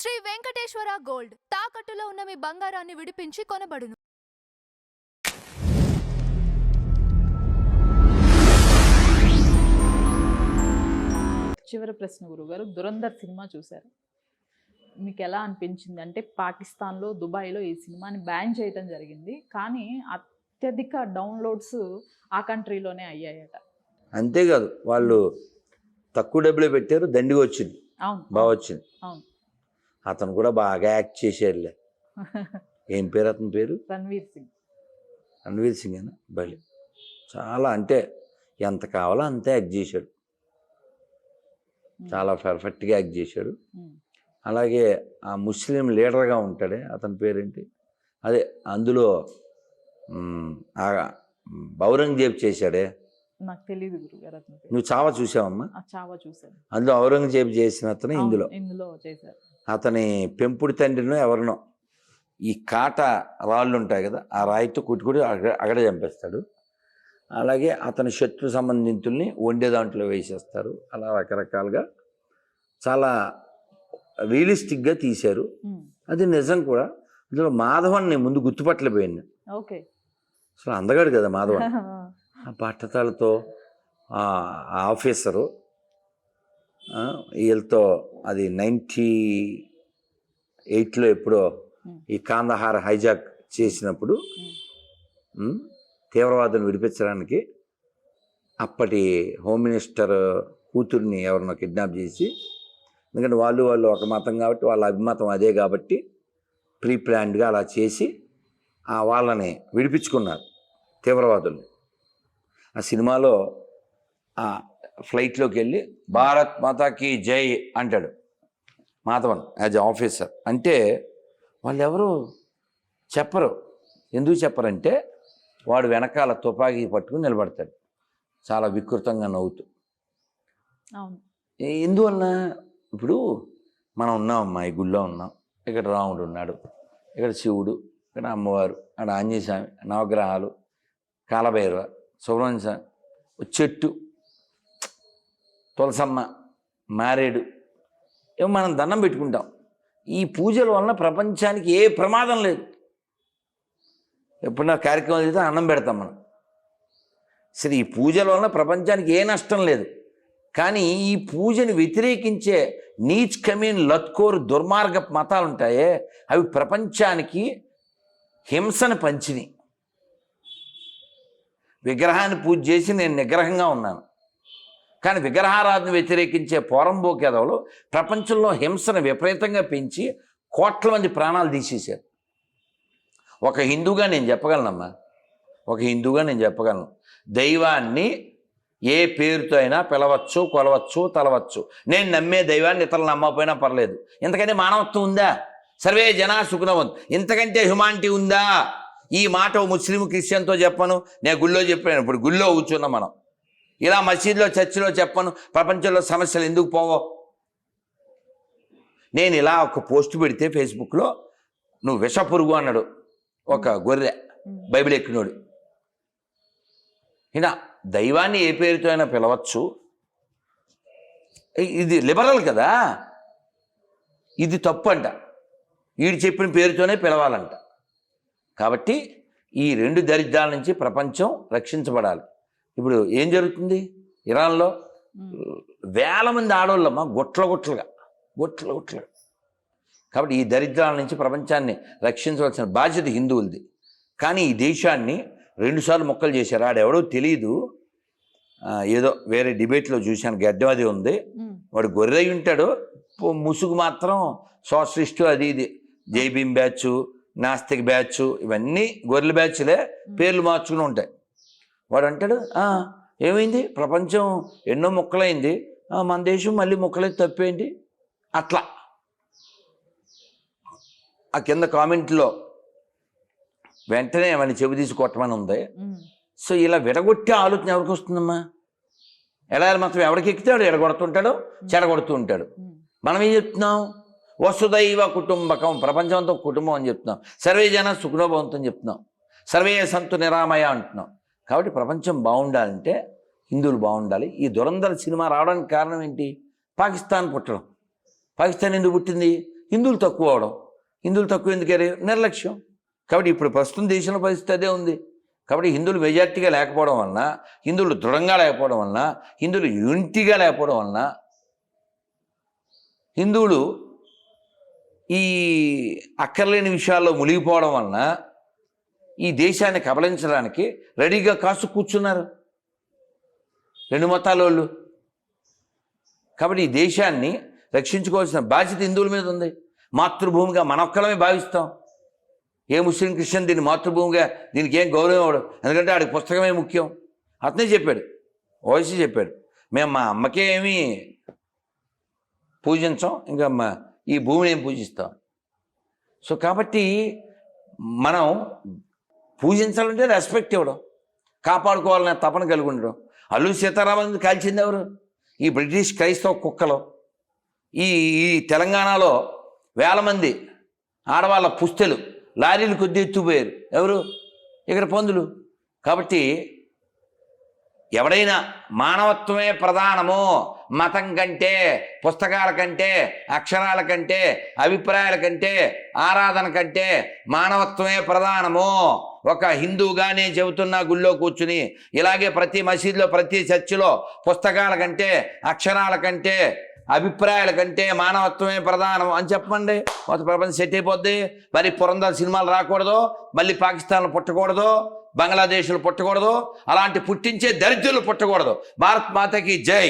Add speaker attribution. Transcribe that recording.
Speaker 1: Shri Venkateswara gold తాకట్టులో ఉన్న మీ బంగారాన్ని విడిపించి కొనబడును.
Speaker 2: చివరి ప్రశ్న గురుగారు, దురంధర్ సినిమా చూశారు, మీకు ఎలా అనిపించింది? అంటే పాకిస్తాన్లో, దుబాయ్లో ఈ సినిమాని బ్యాన్ చేయడం జరిగింది, కానీ అత్యధిక డౌన్లోడ్స్ ఆ కంట్రీలోనే అయ్యాయట.
Speaker 3: అంతేకాదు, వాళ్ళు తక్కువ డబ్బులే పెట్టారు, దండిగా వచ్చింది.
Speaker 2: అవును,
Speaker 3: బాగా వచ్చింది.
Speaker 2: అవును.
Speaker 3: అతను కూడా బాగా యాక్ట్ చేసేయారులే. ఏం పేరు అతని పేరు?
Speaker 2: రణ్వీర్ సింగ్.
Speaker 3: రణ్వీర్ సింగ్ అయినా బలి చాలా, అంటే ఎంత కావాలో అంతే యాక్ట్ చేశాడు. చాలా పర్ఫెక్ట్గా యాక్ట్ చేశాడు. అలాగే ఆ ముస్లిం లీడర్గా ఉంటాడే, అతని పేరేంటి? అదే అందులో ఔరంగజేబ్ చేశాడే,
Speaker 2: నాకు తెలియదు గురుగారు.
Speaker 3: నువ్వు చావా చూసావమ్మా?
Speaker 2: చావా చూశాను.
Speaker 3: అందులో ఔరంగజేబ్ చేసిన అతను
Speaker 2: ఇందులో చేశారు.
Speaker 3: అతని పెంపుడు తండ్రినో ఎవరినో ఈ కాట రాళ్ళు ఉంటాయి కదా, ఆ రాయితో కుట్టుకుడి అగడ చంపేస్తాడు. అలాగే అతని శత్రు సంబంధితుల్ని వండే దాంట్లో వేసేస్తారు. అలా రకరకాలుగా చాలా రియలిస్టిక్గా తీశారు. అది నిజం కూడా. అందులో మాధవన్ని ముందు గుర్తుపట్టలేకపోయింది.
Speaker 2: ఓకే,
Speaker 3: అసలు అందగాడు కదా మాధవన్. ఆ బట్టతలతో ఆ ఆఫీసరు వీళ్ళతో, అది 98లో ఎప్పుడో ఈ కాందహార్ హైజాక్ చేసినప్పుడు తీవ్రవాదులను విడిపించడానికి అప్పటి హోమ్ మినిస్టర్ కూతుర్ని ఎవరినో కిడ్నాప్ చేసి, ఎందుకంటే వాళ్ళు ఒక మతం కాబట్టి వాళ్ళ అభిమతం అదే కాబట్టి ప్రీ ప్లాన్డ్గా అలా చేసి వాళ్ళని విడిపించుకున్నారు తీవ్రవాదుల్ని. ఆ సినిమాలో ఆ ఫ్లైట్లోకి వెళ్ళి భారత్ మాతాకి జై అంటాడు మాధవన్ యాజ్ ఆఫీసర్. అంటే వాళ్ళు ఎవరు చెప్పరు. ఎందుకు చెప్పరంటే వాడు వెనకాల తుపాకీ పట్టుకుని నిలబడతాడు చాలా వికృతంగా నవ్వుతూ. ఎందువల్ల? ఇప్పుడు మనం ఉన్నామమ్మా, ఈ గుళ్ళో ఉన్నాం, ఇక్కడ రాముడు ఉన్నాడు, ఇక్కడ శివుడు, ఇక్కడ అమ్మవారు, అక్కడ ఆంజనేయ స్వామి, నవగ్రహాలు, కాలభైరవ, సుబ్రహ్మణ్య స్వామి, చెట్టు, తులసమ్మ, మారేడు, ఏమో మనం దండం పెట్టుకుంటాం. ఈ పూజల వలన ప్రపంచానికి ఏ ప్రమాదం లేదు. ఎప్పుడన్నా కార్యక్రమం చేస్తే అన్నం పెడతాం మనం. సరే, ఈ పూజల వలన ప్రపంచానికి ఏ నష్టం లేదు. కానీ ఈ పూజని వ్యతిరేకించే నీచ్ కమీన్ లత్కోర్ దుర్మార్గ మతాలు ఉంటాయే, అవి ప్రపంచానికి హింసను పంచిని. విగ్రహాన్ని పూజ చేసి నేను నిగ్రహంగా ఉన్నాను, కానీ విగ్రహారాధన వ్యతిరేకించే పోరంబోకేదవులు ప్రపంచంలో హింసను విపరీతంగా పెంచి కోట్ల మంది ప్రాణాలు తీసేశారు. ఒక హిందూగా నేను చెప్పగలనమ్మా, ఒక హిందూగా నేను చెప్పగలను, దైవాన్ని ఏ పేరుతో అయినా పిలవచ్చు, కొలవచ్చు, తలవచ్చు. నేను నమ్మే దైవాన్ని ఇతరులు నమ్మకపోయినా పర్లేదు. ఇంతకంటే మానవత్వం ఉందా? సర్వే జనా సుఖనవంతు, ఇంతకంటే హ్యుమానిటీ ఉందా? ఈ మాట ముస్లిం క్రిస్టియన్తో చెప్పను, నేను గుళ్ళో చెప్పాను. ఇప్పుడు గుళ్ళో కూర్చున్నాం మనం, ఇలా మసీదులో చర్చిలో చెప్పను. ప్రపంచంలో సమస్యలు ఎందుకు పోవో? నేను ఇలా ఒక పోస్ట్ పెడితే ఫేస్బుక్లో, నువ్వు విషపురుగు అన్నాడు ఒక గొర్రె బైబిల్ ఎక్కినోడు. ఇలా దైవాన్ని ఏ పేరుతో అయినా పిలవచ్చు, ఇది లిబరల్ కదా, ఇది తప్పు అంట. వీడు చెప్పిన పేరుతోనే పిలవాలంట. కాబట్టి ఈ రెండు దరిద్రాల నుంచి ప్రపంచం రక్షించబడాలి. ఇప్పుడు ఏం జరుగుతుంది ఇరాన్లో? వేల మంది ఆడవాళ్ళమ్మా, గుట్లుగా. కాబట్టి ఈ దరిద్రాల నుంచి ప్రపంచాన్ని రక్షించవలసిన బాధ్యత హిందువులది. కానీ ఈ దేశాన్ని 2 సార్లు మొక్కలు చేశారు. ఆడెవడో తెలియదు, ఏదో వేరే డిబేట్లో చూశాను, గడ్డమది ఉంది, వాడు గొర్రె ఉంటాడు, ముసుగు మాత్రం సోషలిస్టు, అది ఇది, జై భీమ్ బ్యాచ్, నాస్తిక్ బ్యాచ్, ఇవన్నీ గొర్రెల బ్యాచ్లే, పేర్లు మార్చుకుని ఉంటాయి. వాడు అంటాడు, ఏమైంది, ప్రపంచం ఎన్నో ముక్కలైంది, మన దేశం మళ్ళీ ముక్కలైతే తప్పేంటి? అట్లా ఆ కింద కామెంట్లో వెంటనే ఏమైనా చెవి తీసి కొట్టమని ఉంది. సో ఇలా విడగొట్టే ఆలోచన ఎవరికి వస్తుందమ్మా? ఎలా మాత్రం ఎవరికి ఎక్కితాడు, ఎడగొడుతుంటాడు, చెడగొడుతూ ఉంటాడు. మనం ఏం చెప్తున్నాం? వసుదైవ కుటుంబకం, ప్రపంచంతో కుటుంబం అని చెప్తున్నాం. సర్వే జన సుఖనోభవంతో అని చెప్తున్నాం. సర్వే సంతు నిరామయ అంటున్నాం. కాబట్టి ప్రపంచం బాగుండాలంటే హిందువులు బాగుండాలి. ఈ దురంధర్ సినిమా రావడానికి కారణం ఏంటి? పాకిస్తాన్ పుట్టడం. పాకిస్తాన్ ఎందుకు పుట్టింది? హిందువులు తక్కువ అవడం. హిందువులు తక్కువ ఎందుకని? నిర్లక్ష్యం. కాబట్టి ఇప్పుడు ప్రస్తుతం దేశంలో పరిస్థితి అదే ఉంది. కాబట్టి హిందువులు మెజార్టీగా లేకపోవడం వలన, హిందువులు దృఢంగా లేకపోవడం వలన, హిందువులు యూనిటీగా లేకపోవడం వలన, హిందువులు ఈ అక్కర్లేని విషయాల్లో మునిగిపోవడం వలన ఈ దేశాన్ని కబలించడానికి రెడీగా కాసు కూర్చున్నారు రెండు మతాల వాళ్ళు. కాబట్టి ఈ దేశాన్ని రక్షించుకోవాల్సిన బాధ్యత హిందువుల మీద ఉంది. మాతృభూమిగా మనొక్కలమే భావిస్తాం. ఏ ముస్లిం క్రిస్టియన్ దీన్ని మాతృభూమిగా దీనికి ఏం గౌరవం ఇవ్వడు. ఎందుకంటే ఆడికి పుస్తకమే ముఖ్యం. అతనే చెప్పాడు, ఓవైసీ చెప్పాడు, మేము మా అమ్మకే ఏమీ పూజించాం, ఇంకా ఈ భూమిని ఏం పూజిస్తాం. సో కాబట్టి మనం పూజించాలంటే రెస్పెక్ట్ ఇవ్వడం, కాపాడుకోవాలనే తపన కలిగి ఉండడం. అల్లూరి సీతారామన్ కాల్చింది ఎవరు? ఈ బ్రిటిష్ క్రైస్తవ కుక్కలు. ఈ తెలంగాణలో వేల మంది ఆడవాళ్ళ పుస్తెలు లారీలు కొద్ది ఎత్తుపోయారు. ఎవరు? ఇక్కడ పందులు. కాబట్టి ఎవడైనా మానవత్వమే ప్రధానము, మతం కంటే, పుస్తకాల కంటే, అక్షరాల కంటే, అభిప్రాయాల కంటే, ఆరాధన కంటే మానవత్వమే ప్రధానము. ఒక హిందువుగా నేను చెబుతున్నా గుళ్ళో కూర్చుని, ఇలాగే ప్రతి మసీదులో, ప్రతి చర్చిలో పుస్తకాల కంటే, అక్షరాల కంటే, అభిప్రాయాల కంటే మానవత్వమే ప్రధానం అని చెప్పండి. మొత్తం ప్రపంచం సెట్ అయిపోద్ది. మరి పురంధర్ సినిమాలు రాకూడదు, మళ్ళీ పాకిస్తాన్లో పుట్టకూడదు, బంగ్లాదేశ్లో పుట్టకూడదు, అలాంటి పుట్టించే దరిద్రులు పుట్టకూడదు. భారత్ మాతకి జై.